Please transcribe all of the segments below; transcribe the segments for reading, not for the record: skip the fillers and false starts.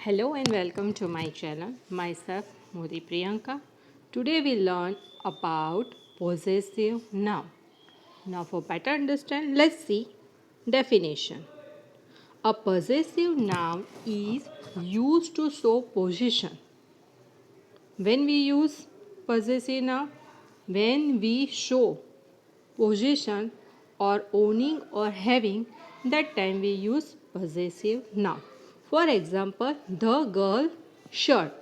Hello and welcome to my channel. Myself Modi Priyanka. Today we learn about possessive noun. Now for better understand, let's see definition. A possessive noun is used to show position. When we use possessive noun, when we show possession or owning or having, that time we use possessive noun. For example, the girl shirt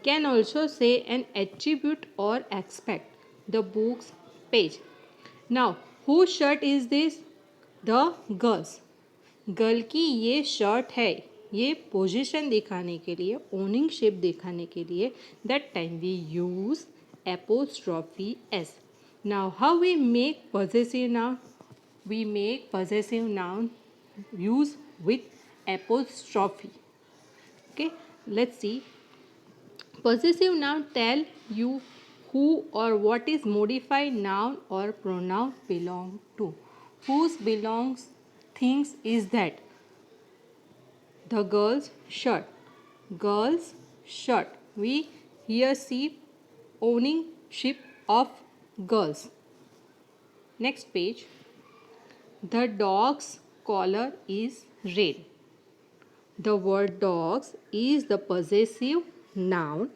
can also say an attribute or aspect. The book's page. Now, whose shirt is this? The girls. Girl की ये shirt है, ये position दिखाने के लिए, ओनिंगशिप दिखाने के लिए, that time we use apostrophe S. Now how we make possessive noun? We make possessive noun use with apostrophe. Okay, let's see. Possessive noun tell you who or what is modified noun or pronoun belong to. Whose belongs things is that? The girl's shirt. Girl's shirt. We here see ownership of girls. Next page. The dog's collar is red. The word dogs is the possessive noun.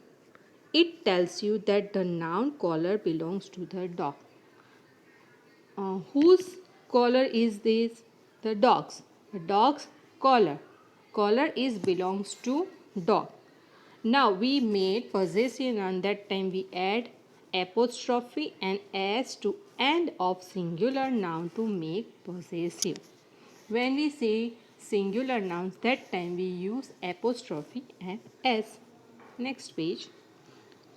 It tells you that the noun collar belongs to the dog. Whose collar is this? The dog's. The dog's collar. Collar is belongs to dog. Now we made possessive noun. That time we add apostrophe and s to end of singular noun to make possessive. When we say singular nouns, that time we use apostrophe and s. Next page.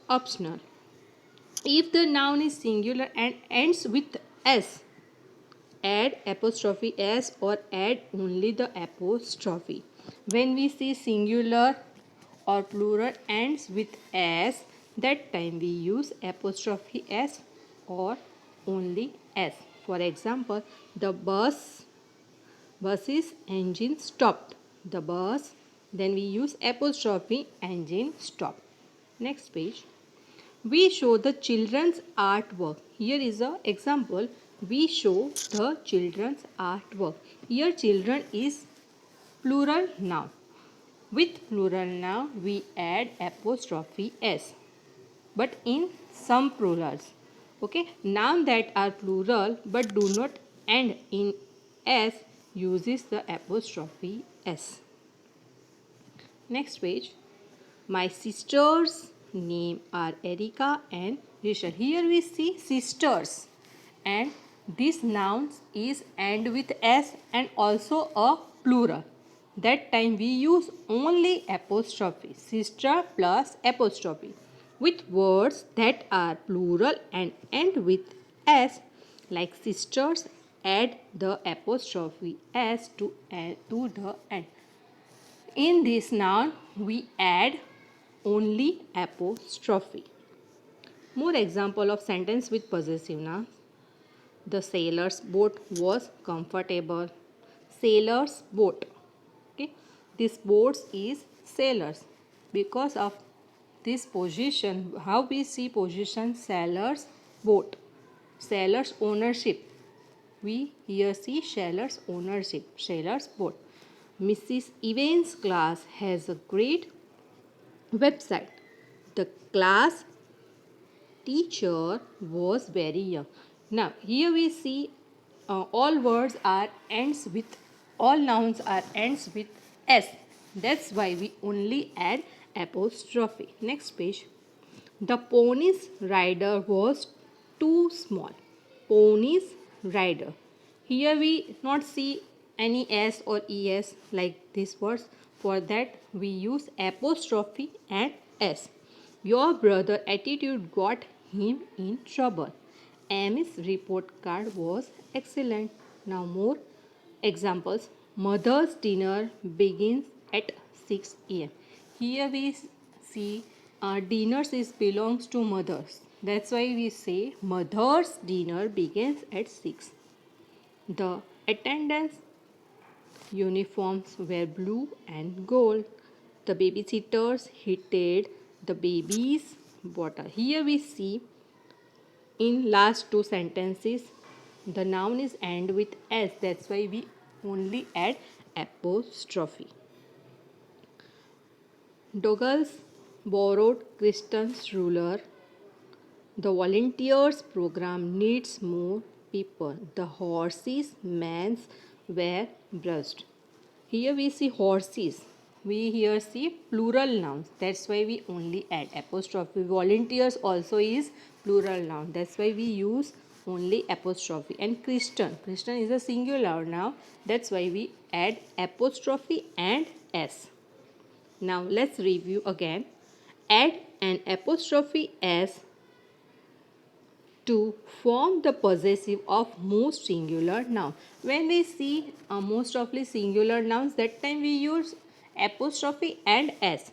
Optional. If the noun is singular and ends with s, add apostrophe s or add only the apostrophe. When we see singular or plural ends with s, that time we use apostrophe s or only s. For example, the bus's engine stopped. The bus, then we use apostrophe engine stopped. Next page. We show the children's artwork. Here is an example. We show the children's artwork. Here children is plural noun. With plural noun we add apostrophe s. But in some plurals. Okay. Noun that are plural but do not end in s uses the apostrophe s. Next page. My sisters' name are Erika and Rachel. Here we see sisters, and this noun is end with s and also a plural. That time we use only apostrophe, sister plus apostrophe. With words that are plural and end with s, like sisters, add the apostrophe s to the end. In this noun, we add only apostrophe. More example of sentence with possessive noun. The sailor's boat was comfortable. Sailor's boat. Okay. This boat is sailors. Because of this position, how we see position sailor's boat. Sailor's ownership. We here see sailor's ownership. Sailor's boat. Mrs. Evans' class has a great website. The class teacher was very young. Now here we see all words are ends with, all nouns are ends with s. That's why we only add apostrophe. Next page. The pony's rider was too small. Pony's rider. Here we not see any s or es like these words. For that we use apostrophe and s. Your brother attitude got him in trouble. Amy's report card was excellent. Now more examples. Mother's dinner begins at 6 a.m. Here we see dinners is belongs to mothers. That's why we say mother's dinner begins at 6. The attendance uniforms were blue and gold. The babysitters heated the baby's water. Here we see in last two sentences the noun is end with s. That's why we only add apostrophe. Douglas borrowed Kristen's ruler. The volunteers program needs more people. The horses' mans were brushed. Here we see horses. We here see plural nouns. That's why we only add apostrophe. Volunteers also is plural noun. That's why we use only apostrophe. And Christian. Christian is a singular noun. That's why we add apostrophe and s. Now let's review again. Add an apostrophe s to form the possessive of most singular noun. When we see most of the singular nouns, that time we use apostrophe and s.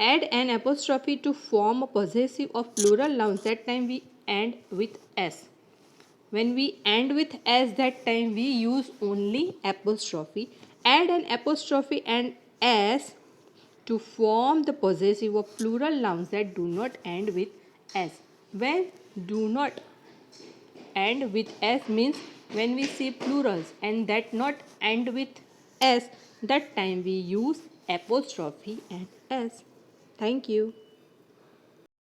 Add an apostrophe to form a possessive of plural nouns, that time we end with s. When we end with s, that time we use only apostrophe. Add an apostrophe and s to form the possessive of plural nouns that do not end with s. When do not end with s means when we see plurals and that not end with s, that time we use apostrophe and s. Thank you.